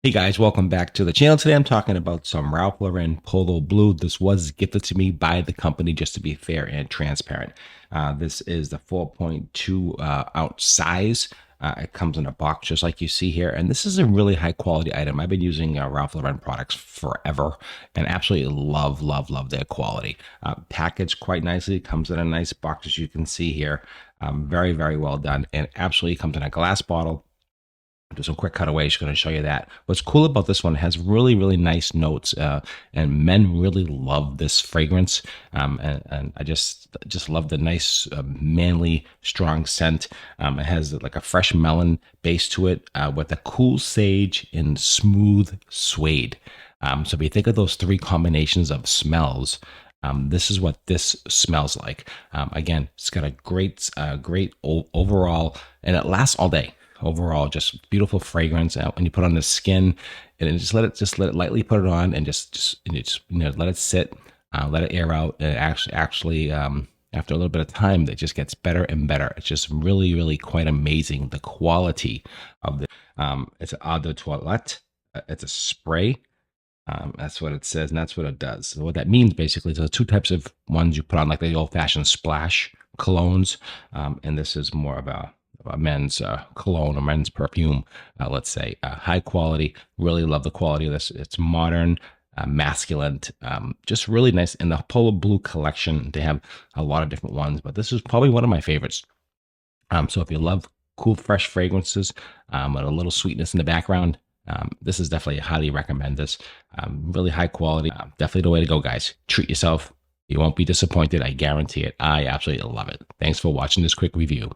Hey guys, welcome back to the channel. Today I'm talking about some Ralph Lauren Polo Blue. This was gifted to me by the company, just to be fair and transparent. This is the 4.2 ounce size. It comes in a box just like you see here, and this is a really high quality item. I've been using Ralph Lauren products forever and absolutely love their quality. Packaged quite nicely, comes in a nice box as you can see here. Very well done, and absolutely comes in a glass bottle. Do some quick cutaways. She's going to show you that. What's cool about this one, it has really nice notes, and men really love this fragrance. And I just love the nice, manly, strong scent. It has like a fresh melon base to it, with a cool sage and smooth suede. So if you think of those three combinations of smells, this is what this smells like. Again, it's got a great overall, and it lasts all day. Overall, just beautiful fragrance. When you put on the skin, and just let it lightly put it on, and just let it sit, let it air out, and actually after a little bit of time, it just gets better and better. It's just really quite amazing, the quality of the. It's an eau de toilette. It's a spray. That's what it says, and that's what it does. So what that means basically is there's two types of ones you put on, like the old-fashioned splash colognes, and this is more of a men's cologne or men's perfume, let's say. High quality. Really love the quality of this. It's modern, masculine, just really nice. In the Polo Blue collection, they have a lot of different ones, but this is probably one of my favorites. So if you love cool, fresh fragrances, with a little sweetness in the background, this is definitely, highly recommend this. Really high quality. Definitely the way to go, guys. Treat yourself. You won't be disappointed. I guarantee it. I absolutely love it. Thanks for watching this quick review.